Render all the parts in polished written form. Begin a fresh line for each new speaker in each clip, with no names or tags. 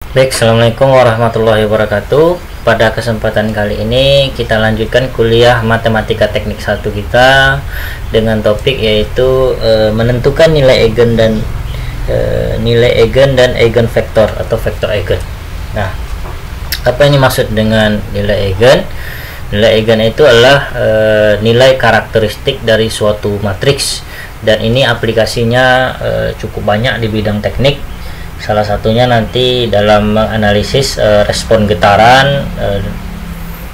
Baik, assalamualaikum warahmatullahi wabarakatuh. Pada kesempatan kali ini kita lanjutkan kuliah matematika teknik 1 kita dengan topik yaitu menentukan nilai eigen dan eigenvektor atau vektor eigen. Nah, apa ini maksud dengan nilai eigen? Nilai eigen itu adalah nilai karakteristik dari suatu matriks, dan ini aplikasinya cukup banyak di bidang teknik. Salah satunya nanti dalam menganalisis respon getaran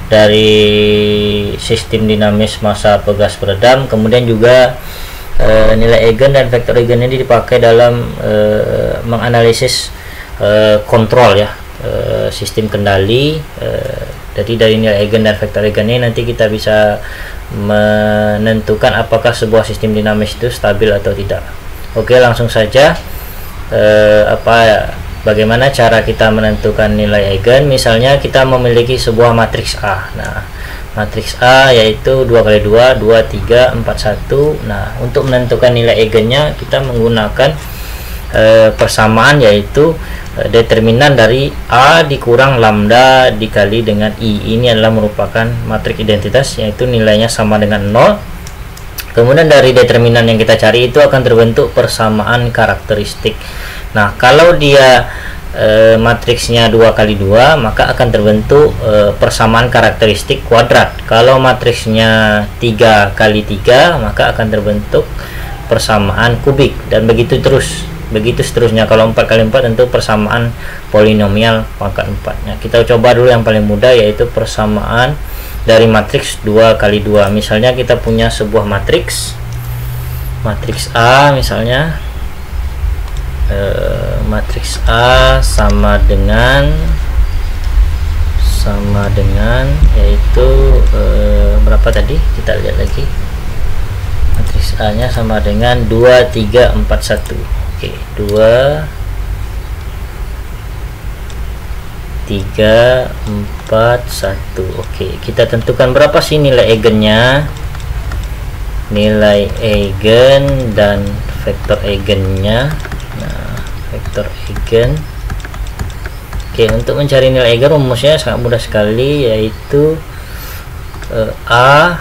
dari sistem dinamis massa pegas peredam. Kemudian juga nilai eigen dan vektor eigen ini dipakai dalam menganalisis kontrol ya, sistem kendali. Jadi dari nilai eigen dan vektor eigen ini nanti kita bisa menentukan apakah sebuah sistem dinamis itu stabil atau tidak. Oke, langsung saja. Bagaimana cara kita menentukan nilai eigen? Misalnya kita memiliki sebuah matriks A. Nah, matriks A yaitu 2 kali 2, 2, 3, 4, 1. Nah, untuk menentukan nilai eigennya kita menggunakan persamaan, yaitu determinan dari A dikurang lambda dikali dengan I. Ini adalah merupakan matriks identitas, yaitu nilainya sama dengan 0. Kemudian dari determinan yang kita cari itu akan terbentuk persamaan karakteristik. Nah, kalau dia matriksnya 2 kali 2, maka akan terbentuk persamaan karakteristik kuadrat. Kalau matriksnya 3 kali 3, maka akan terbentuk persamaan kubik, dan begitu terus. Begitu seterusnya. Kalau 4 kali 4 tentu persamaan polinomial pangkat 4. Nah, kita coba dulu yang paling mudah, yaitu persamaan dari matriks 2 kali 2. Misalnya kita punya sebuah matriks A, misalnya matriks A sama dengan yaitu berapa tadi, kita lihat lagi. Matriks A nya sama dengan 2, 3, 4, 1. Oke, 2, 3, 4, 1. Oke, kita tentukan berapa sih nilai eigennya, nilai eigen dan vektor eigennya. Nah, vektor eigen. Oke, untuk mencari nilai eigen rumusnya sangat mudah sekali, yaitu A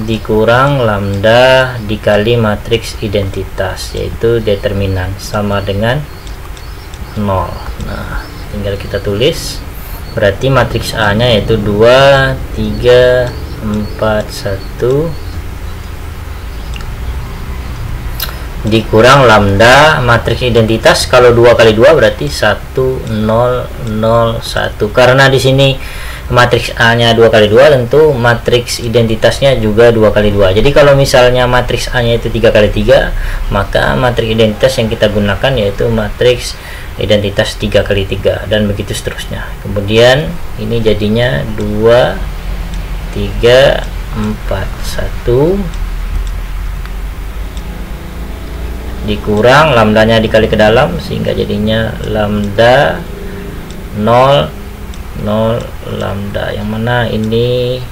dikurang lambda dikali matriks identitas, yaitu determinan, sama dengan 0. Nah, tinggal kita tulis. Berarti matriks A nya yaitu 2, 3, 4, 1 dikurang lambda matriks identitas. Kalau 2 kali 2 berarti 1, 0, 0, 1. Karena di sini matriks A nya 2 kali 2, tentu matriks identitasnya juga 2 kali 2. Jadi kalau misalnya matriks A nya itu 3 kali 3, maka matriks identitas yang kita gunakan yaitu matriks identitas 3 kali 3, dan begitu seterusnya. Kemudian ini jadinya 2, 3, 4, 1 dikurang lambdanya dikali ke dalam, sehingga jadinya lambda 0, 0 lambda, yang mana ini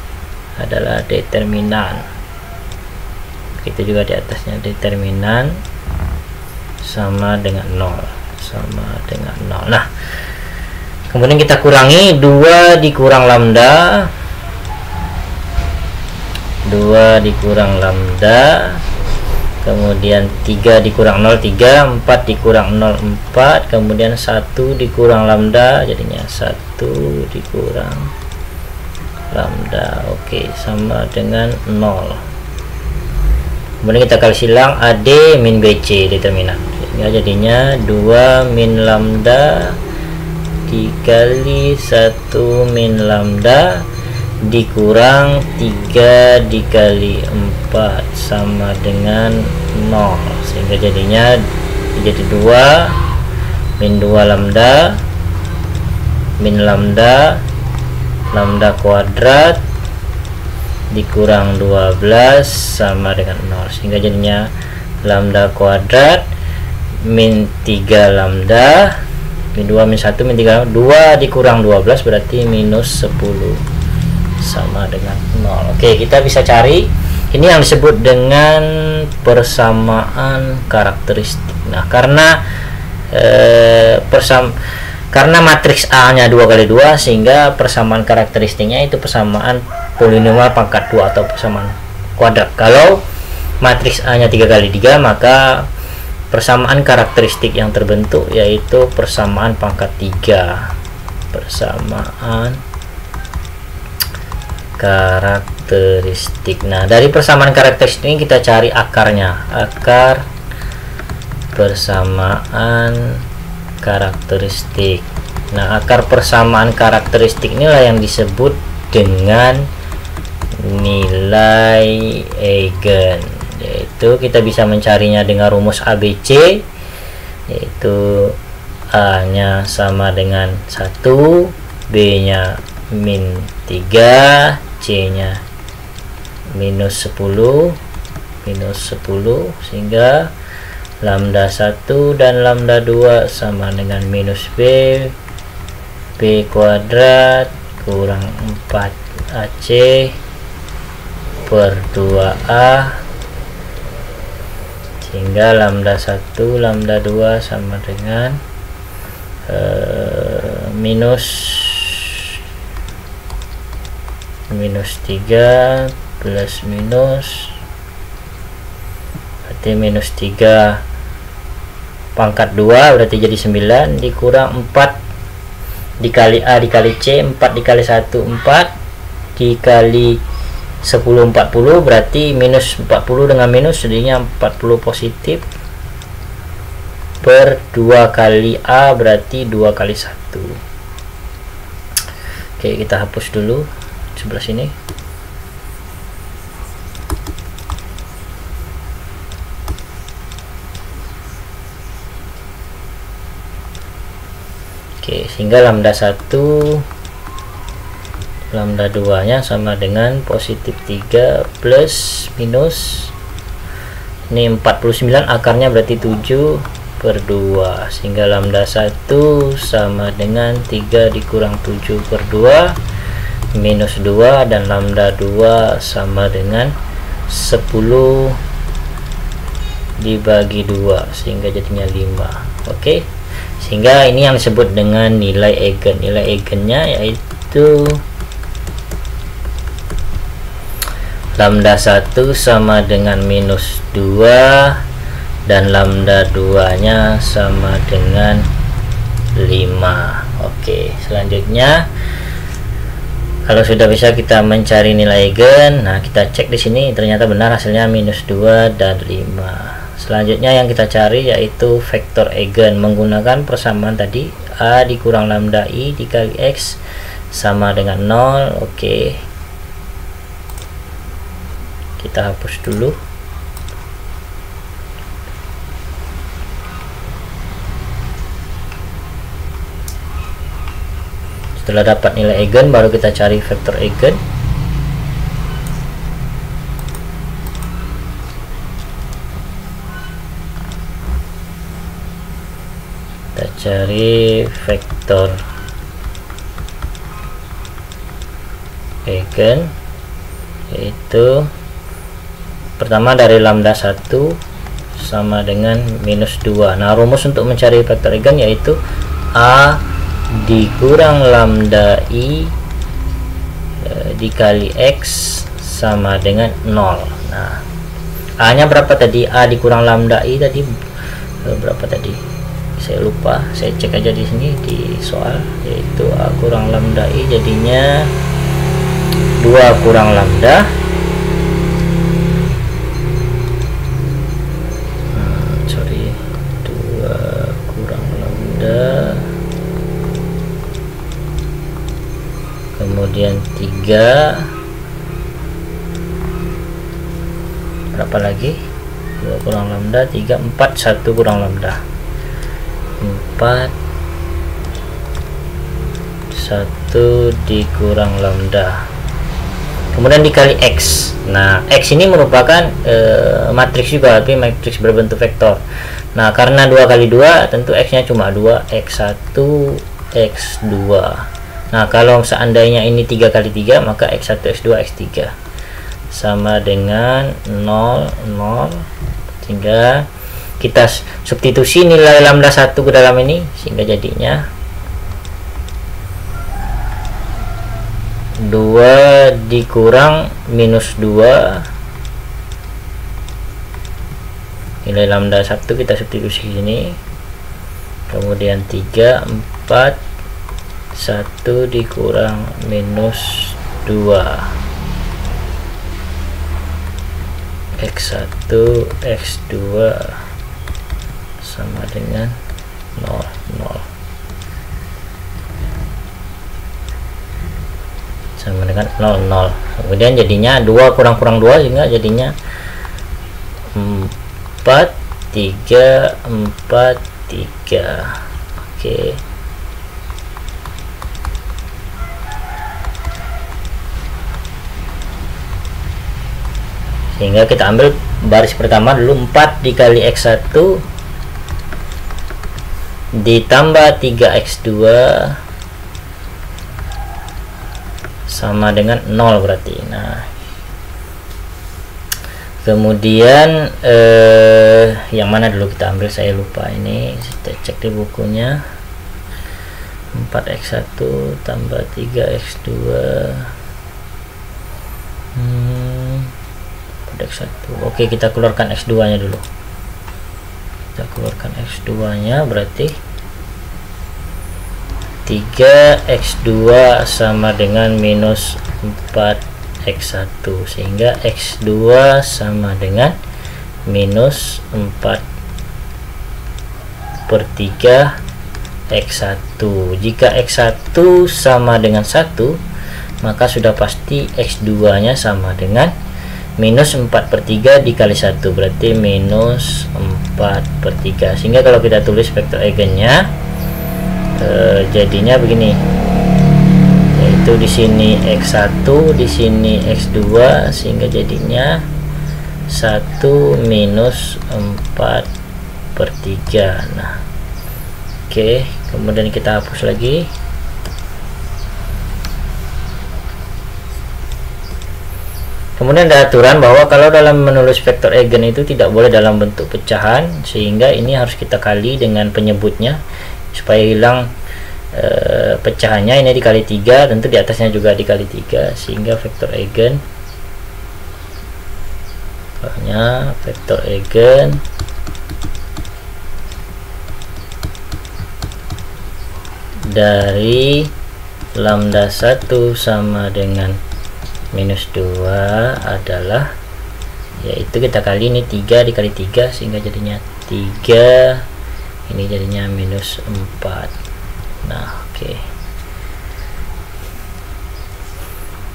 adalah determinan. Itu juga di atasnya determinan sama dengan 0, sama dengan 0. Nah, kemudian kita kurangi 2 dikurang lambda, 2 dikurang lambda, kemudian 3 dikurang 0, 3, 4 dikurang 0, 4, kemudian 1 dikurang lambda, jadinya 1 dikurang lambda. Oke, sama dengan 0. Kemudian kita kali silang AD min BC determinan, sehingga jadinya 2 min lambda dikali 1 min lambda dikurang 3 dikali 4 sama dengan 0, sehingga jadinya jadi 2 min 2 lambda min lambda kuadrat dikurang 12 sama dengan 0, sehingga jadinya lambda kuadrat min 3 lambda min 2 min 1 min 3, 2 dikurang 12 berarti minus 10 sama dengan 0. Oke, kita bisa cari ini yang disebut dengan persamaan karakteristik. Nah, karena karena matriks A nya 2 kali 2 sehingga persamaan karakteristiknya itu persamaan polinomial pangkat 2 atau persamaan kuadrat. Kalau matriks A nya 3 kali 3 maka persamaan karakteristik yang terbentuk yaitu persamaan pangkat 3. Persamaan karakteristik. Nah, dari persamaan karakteristik ini kita cari akarnya. Akar persamaan karakteristik. Nah, akar persamaan karakteristik inilah yang disebut dengan nilai eigen, yaitu kita bisa mencarinya dengan rumus ABC, yaitu A nya sama dengan 1, B nya min 3, C nya minus 10, sehingga lambda 1 dan lambda 2 sama dengan minus B kuadrat kurang 4 AC per 2A, sehingga lambda 1 lambda 2 sama dengan minus 3 plus minus, berarti minus 3 pangkat 2 berarti jadi 9 dikurang 4 dikali A dikali C, 4 dikali 1 4 dikali 10 40, berarti minus 40 dengan minus jadinya 40 positif per 2 kali A berarti 2 kali 1. Oke, kita hapus dulu sebelah sini. Oke, sehingga lambda 1 lambda 2 nya sama dengan positif 3 plus minus ini 49, akarnya berarti 7 per 2, sehingga lambda 1 sama dengan 3 dikurang 7 per 2 minus 2, dan lambda 2 sama dengan 10 dibagi 2 sehingga jadinya 5. Oke, sehingga ini yang disebut dengan nilai eigen. Nilai eigennya yaitu lambda 1 sama dengan minus 2 dan lambda 2 nya sama dengan 5. Oke, selanjutnya kalau sudah bisa kita mencari nilai eigen, nah kita cek di sini ternyata benar hasilnya minus 2 dan 5. Selanjutnya yang kita cari yaitu vektor eigen menggunakan persamaan tadi, A dikurang lambda I dikali X sama dengan 0. Oke, kita hapus dulu. Setelah dapat nilai eigen baru kita cari vektor eigen. Kita cari vektor eigen, yaitu pertama dari lambda 1 sama dengan minus 2. Nah, rumus untuk mencari vektor eigen yaitu A dikurang lambda I dikali X sama dengan 0. Nah, A nya berapa tadi? A dikurang lambda I tadi berapa tadi? Saya lupa, saya cek aja di sini di soal, yaitu A kurang lambda I jadinya 2 kurang lambda sorry 2 kurang lambda, kemudian 3 berapa lagi, 2 kurang lambda 3 4 1 kurang lambda 4 1 dikurang lambda, kemudian dikali X. Nah, X ini merupakan matriks juga, tapi matriks berbentuk vektor. Nah, karena 2 kali 2 tentu X nya cuma 2, X1 X2. Nah, kalau seandainya ini 3 kali 3 maka X1 X2 X3 sama dengan 0 0, sehingga kita substitusi nilai lambda 1 ke dalam ini sehingga jadinya 2 dikurang minus 2, nilai lambda 1 kita substitusi sini, kemudian 3, 4, 1 dikurang minus 2, X1 X2 sama dengan 0, 0 sama dengan 0, 0. Kemudian jadinya 2 kurang 2 sehingga jadinya 4, 3, 4, 3. Oke. Sehingga kita ambil baris pertama dulu, 4 dikali X1 ditambah 3X2 sama dengan 0 berarti. Nah, kemudian yang mana dulu kita ambil, saya lupa ini, kita cek di bukunya. 4X1 tambah 3X2 X1. Oke, kita keluarkan X2 nya dulu. Kita keluarkan X2 nya, berarti 3X2 sama dengan minus 4X1, sehingga X2 sama dengan minus 4/3 X1. Jika X1 sama dengan 1, maka sudah pasti X2 nya sama dengan minus 4/3 dikali 1, berarti minus 4/3. Sehingga kalau kita tulis vektor eigennya jadinya begini, yaitu di sini X1, di sini X2, sehingga jadinya 1 minus 4/3. Nah, oke, kemudian kita hapus lagi. Kemudian ada aturan bahwa kalau dalam menulis vektor eigen itu tidak boleh dalam bentuk pecahan, sehingga ini harus kita kali dengan penyebutnya supaya hilang pecahannya. Ini dikali 3, tentu di atasnya juga dikali 3, sehingga vektor eigen dari lambda 1 sama dengan minus 2 adalah, yaitu kita kali ini 3 dikali 3, sehingga jadinya 3, ini jadinya minus 4. Nah, oke,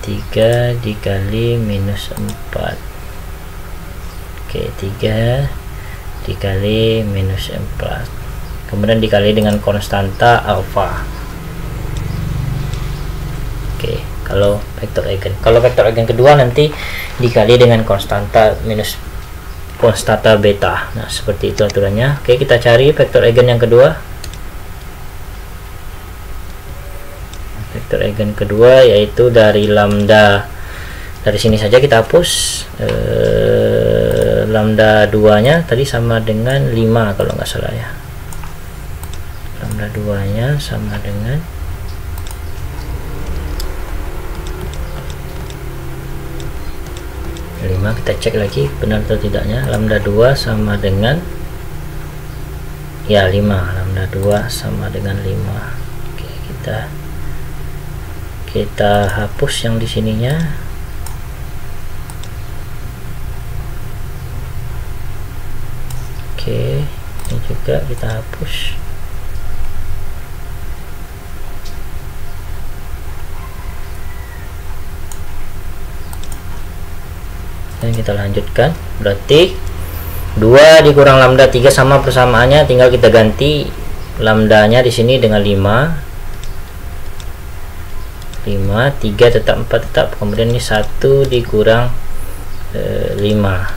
3 dikali minus 4, oke, 3 dikali minus 4, kemudian dikali dengan konstanta alfa. Oke, kalau vektor eigen. Kalau vektor eigen kedua nanti dikali dengan konstanta minus konstanta beta. Nah, seperti itu aturannya. Oke, kita cari vektor eigen yang kedua. Vektor eigen kedua yaitu dari lambda, dari sini saja kita hapus lambda 2 nya tadi sama dengan 5 kalau nggak salah ya. Lambda 2 nya sama dengan 5. Kita cek lagi benar atau tidaknya. Lambda 2 sama dengan ya 5. Lambda 2 sama dengan 5. Oke, kita hapus yang di sininya. Oke, ini juga kita hapus. Dan kita lanjutkan, berarti 2 dikurang lambda 3 sama persamaannya, tinggal kita ganti lambdanya di sini dengan 5, 3 tetap 4 tetap, kemudian ini 1 dikurang 5,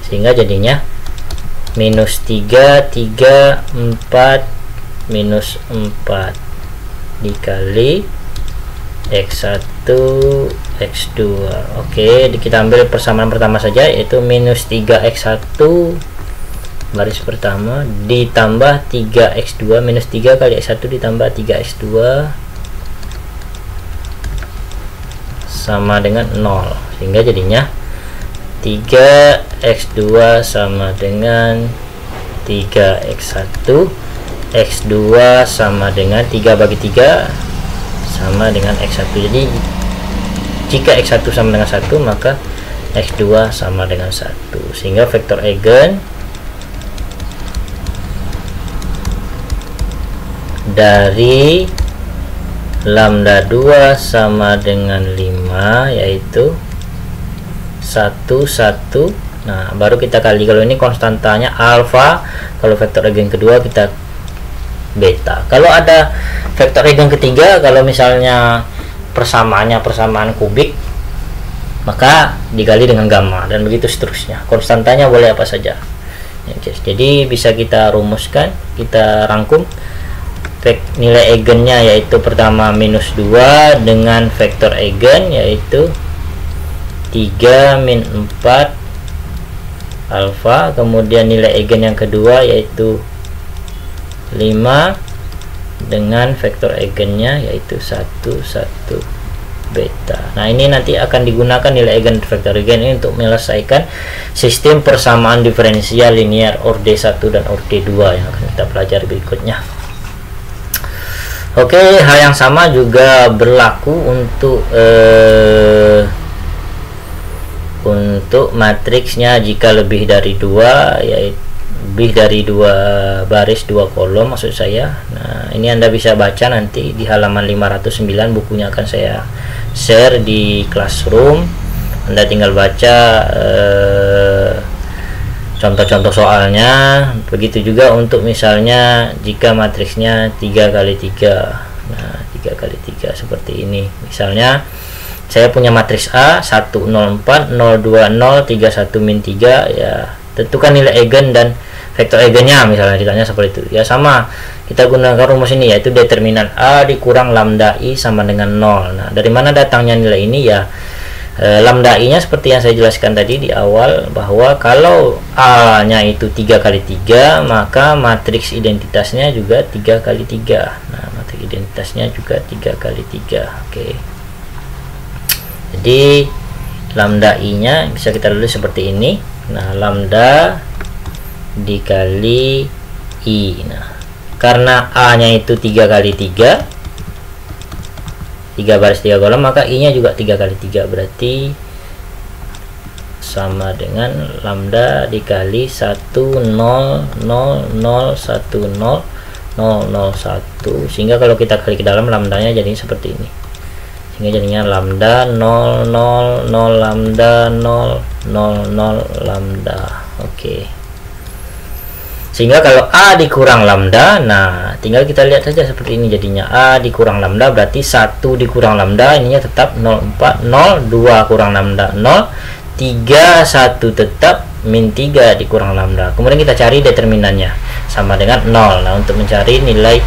sehingga jadinya minus 3, 4 minus 4 dikali X1 X2. Oke, kita ambil persamaan pertama saja, yaitu minus 3X1 baris pertama ditambah 3X2, minus 3 kali X1 ditambah 3X2 sama dengan 0, sehingga jadinya 3x2 sama dengan 3x1, x2 sama dengan 3 bagi 3 sama dengan x1. Jadi jika x1 sama dengan 1, maka x2 sama dengan 1, sehingga vektor eigen dari lambda 2 sama dengan 5 yaitu 1 1. Nah, baru kita kali, kalau ini konstantanya alfa, kalau vektor eigen kedua kita beta. Kalau ada vektor eigen ketiga, kalau misalnya persamaannya persamaan kubik, maka dikali dengan gamma, dan begitu seterusnya. Konstantanya boleh apa saja. Jadi bisa kita rumuskan, kita rangkum nilai eigennya, yaitu pertama minus 2 dengan vektor eigen yaitu 3 min 4 alfa, kemudian nilai eigen yang kedua yaitu 5 dengan vektor eigennya yaitu 1 1 beta. Nah, ini nanti akan digunakan nilai eigen vektor eigen ini untuk menyelesaikan sistem persamaan diferensial linear orde 1 dan orde 2 yang akan kita pelajari berikutnya. Oke, hal yang sama juga berlaku untuk matriksnya jika lebih dari 2, yaitu lebih dari 2 baris 2 kolom maksud saya. Nah, ini Anda bisa baca nanti di halaman 509, bukunya akan saya share di Classroom. Anda tinggal baca contoh-contoh soalnya. Begitu juga untuk misalnya jika matriksnya 3 kali 3. Nah, 3 kali 3 seperti ini. Misalnya saya punya matriks A 1 0 4 0 2 0 3 1 min 3, ya tentukan nilai eigen dan vektor eigennya, misalnya ditanya seperti itu. Ya sama, kita gunakan rumus ini, yaitu determinan A dikurang lambda I sama dengan 0. Nah, dari mana datangnya nilai ini? Ya lambda I nya seperti yang saya jelaskan tadi di awal, bahwa kalau A nya itu 3 kali 3, maka matriks identitasnya juga 3 kali 3. Nah, matriks identitasnya juga 3 kali 3. Oke. Jadi lambda I nya bisa kita tulis seperti ini. Nah, lambda dikali I. Nah, karena A nya itu 3 kali 3, 3 baris 3 kolom, maka I nya juga 3 kali 3, berarti sama dengan lambda dikali 1 0 0 0 1 0 0 0 1, sehingga kalau kita kali ke dalam lambdanya jadi seperti ini, sehingga jadinya lambda 0 0 0 lambda 0 0 0 lambda. Oke. Sehingga kalau A dikurang lambda, nah tinggal kita lihat saja seperti ini jadinya. A dikurang lambda berarti 1 dikurang lambda, ininya tetap 0 4 0, 2 kurang lambda 0, 3 1 tetap, min 3 dikurang lambda. Kemudian kita cari determinannya sama dengan 0. Nah, untuk mencari nilai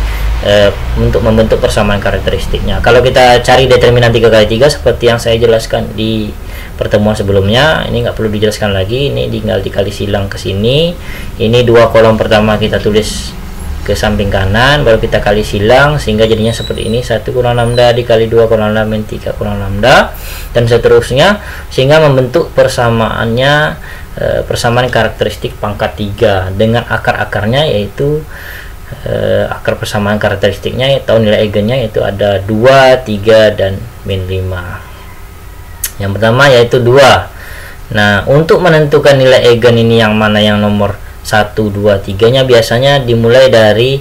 untuk membentuk persamaan karakteristiknya, kalau kita cari determinan 3 kali 3 seperti yang saya jelaskan di pertemuan sebelumnya, ini nggak perlu dijelaskan lagi, ini tinggal dikali silang ke sini. Ini 2 kolom pertama kita tulis ke samping kanan, baru kita kali silang sehingga jadinya seperti ini, 1 kurang lambda dikali 2 kurang lambda min 3 kurang lambda, dan seterusnya, sehingga membentuk persamaannya persamaan karakteristik pangkat 3 dengan akar-akarnya, yaitu akar persamaan karakteristiknya atau nilai eigennya yaitu ada 2, 3 dan min 5. Yang pertama yaitu 2. Nah, untuk menentukan nilai eigen ini yang mana yang nomor 1, 2, 3 nya biasanya dimulai dari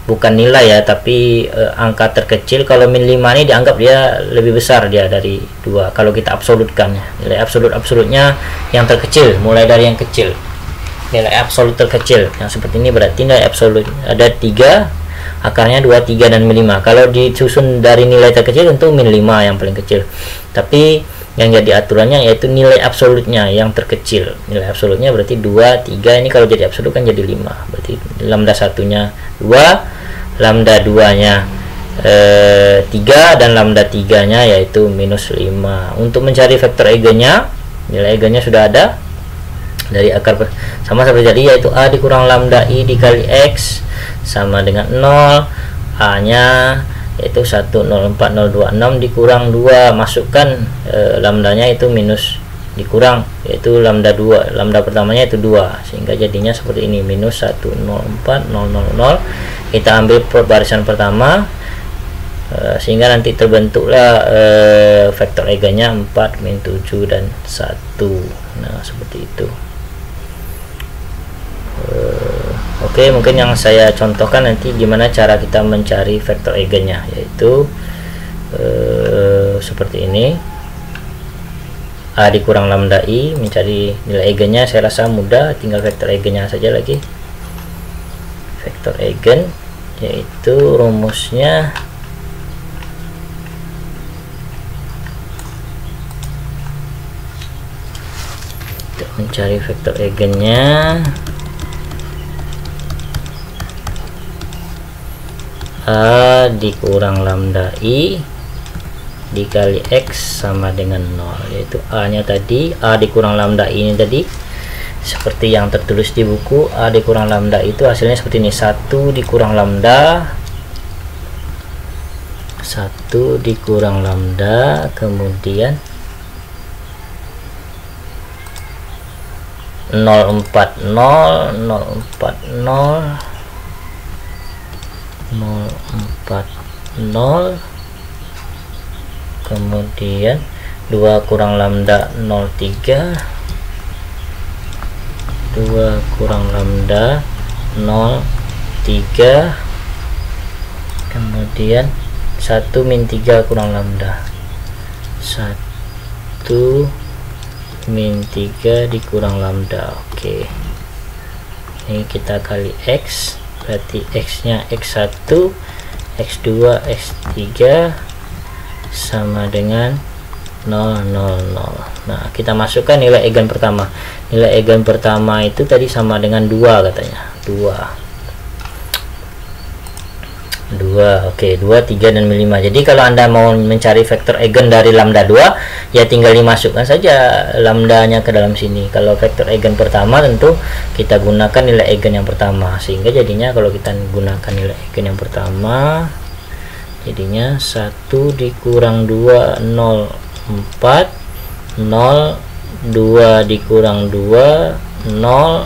bukan nilai ya, tapi angka terkecil. Kalau min 5 ini dianggap dia lebih besar dia dari 2 kalau kita absolutkan. Nilai absolutnya yang terkecil, mulai dari yang kecil. Nilai absolut terkecil yang seperti ini berarti nilai absolut ada 3, akarnya 2, 3 dan min 5. Kalau disusun dari nilai terkecil tentu min 5 yang paling kecil, tapi yang jadi aturannya yaitu nilai absolutnya yang terkecil. Nilai absolutnya berarti 2, 3, ini kalau jadi absolut kan jadi 5, berarti lambda 1 nya 2, lambda 2 nya 3, dan lambda 3 nya yaitu minus 5. Untuk mencari vektor eigennya, nilai eigennya sudah ada dari akar sama seperti tadi, yaitu A dikurang lambda I dikali X sama dengan 0, A nya yaitu 104026 dikurang 2, masukkan lambdanya itu minus dikurang, yaitu lambda 2, lambda pertamanya itu 2, sehingga jadinya seperti ini, minus 104000. Kita ambil barisan pertama, sehingga nanti terbentuklah vektor eigennya 4, min 7 dan 1. Nah seperti itu. Oke, mungkin yang saya contohkan nanti gimana cara kita mencari vektor eigennya, yaitu seperti ini. A dikurang lambda I, mencari nilai eigennya saya rasa mudah, tinggal vektor eigennya saja lagi. Vektor eigen yaitu rumusnya untuk mencari vektor eigennya A dikurang lambda I dikali X sama dengan 0, yaitu A nya tadi, A dikurang lambda I ini tadi seperti yang tertulis di buku. A dikurang lambda itu hasilnya seperti ini, 1 dikurang lambda, 1 dikurang lambda, kemudian 040 kemudian 2 kurang lambda 03, 2 kurang lambda 03, kemudian 1 min 3 kurang lambda, 1 min 3 dikurang lambda. Oke, ini kita kali X, berarti X nya X1, X2, X3 sama dengan 0, 0, 0. Nah kita masukkan nilai eigen pertama. Nilai eigen pertama itu tadi sama dengan 2 katanya, 2. Oke, 2, 3 dan 5. Jadi kalau Anda mau mencari vektor eigen dari lambda 2, ya tinggal dimasukkan saja lambdanya ke dalam sini. Kalau vektor eigen pertama tentu kita gunakan nilai eigen yang pertama, sehingga jadinya kalau kita gunakan nilai eigen yang pertama jadinya 1 dikurang 2, 0, 4, 0, 2 dikurang 2, 0,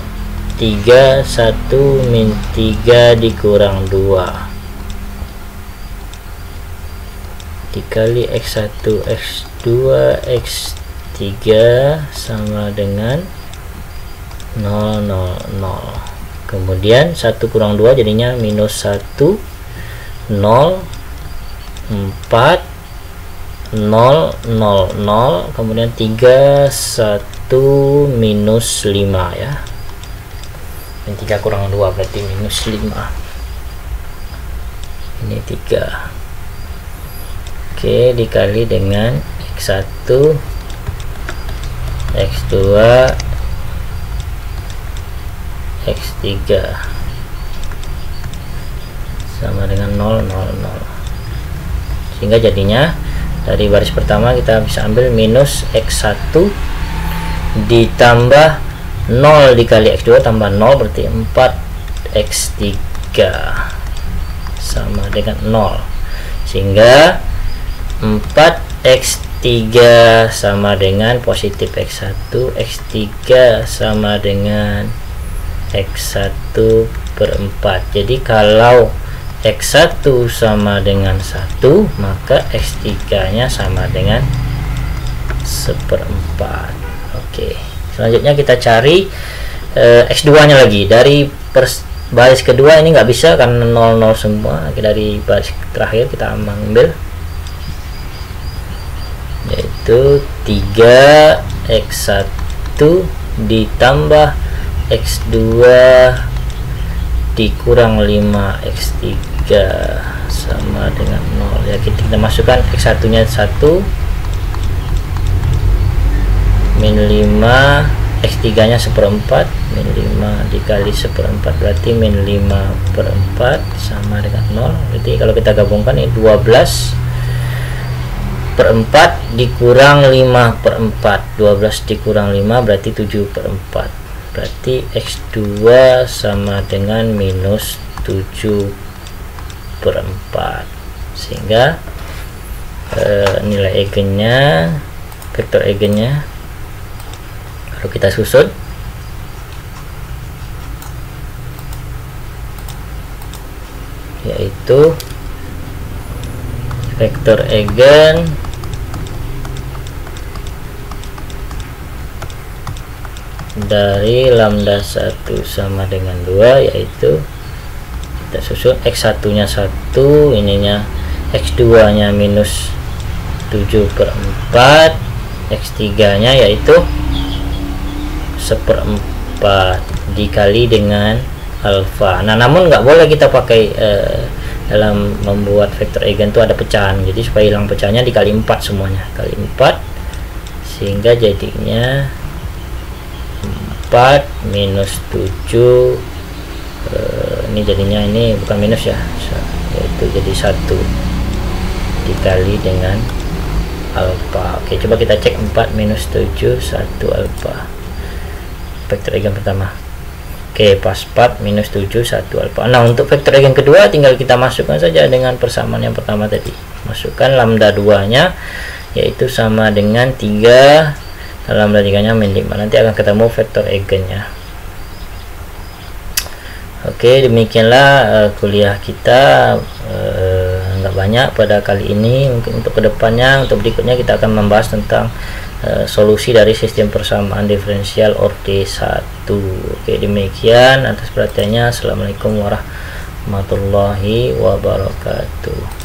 3, 1 min 3 dikurang 2 dikali X1, X2, X3 sama dengan 0, 0, 0. Kemudian 1 kurang 2 jadinya minus 1, 0, 4, 0, 0, 0, kemudian 3, 1, minus 5 ya. Ini 3 kurang 2 berarti minus 5. Ini 3. Oke, dikali dengan X1, X2, X3 sama dengan 0, 0, 0. Sehingga jadinya dari baris pertama kita bisa ambil minus X1 ditambah 0 dikali X2 tambah 0 berarti 4X3 sama dengan 0. Sehingga 4X3 sama dengan positif X1, X3 sama dengan X1 per 4. Jadi kalau X1 sama dengan 1, maka X3 nya sama dengan 1/4. Oke, selanjutnya kita cari X2 nya lagi. Dari baris kedua ini nggak bisa karena 0, 0 semua. Dari baris terakhir kita ambil, yaitu 3X1 ditambah X2 dikurang 5X3 sama dengan 0 ya. Kita masukkan X1 nya 1 min 5, X3 nya 1/4, min 5 dikali 1/4 berarti min 5/4 sama dengan 0. Jadi kalau kita gabungkan ini 12/4 dikurang 5/4, 12 dikurang 5 berarti 7/4, berarti X2 sama dengan minus 7/4. sehingga nilai eigennya, vektor eigennya kalau kita susun yaitu vektor eigen dari lambda 1 sama dengan 2, yaitu kita susun x1 nya 1, ininya x2 nya minus 7/4, x3 nya yaitu 1/4 dikali dengan alfa. Nah, namun nggak boleh kita pakai dalam membuat vektor eigen itu ada pecahan, jadi supaya hilang pecahannya dikali 4 semuanya, kali 4, sehingga jadinya 4 minus 7, ini jadinya, ini bukan minus ya, yaitu jadi 1 dikali dengan alfa. Oke, coba kita cek 4 minus 7 1 alfa, vektor eigen pertama. Oke, pas 4 minus 7 1 alfa. Nah, untuk vektor eigen kedua tinggal kita masukkan saja dengan persamaan yang pertama tadi. Masukkan lambda 2 nya yaitu sama dengan 3, lambda 3 nya min 5. Nanti akan ketemu vektor eigennya. Oke, demikianlah kuliah kita, nggak banyak pada kali ini. Mungkin untuk kedepannya, untuk berikutnya kita akan membahas tentang solusi dari sistem persamaan diferensial orde 1. Oke, demikian atas perhatiannya. Assalamualaikum warahmatullahi wabarakatuh.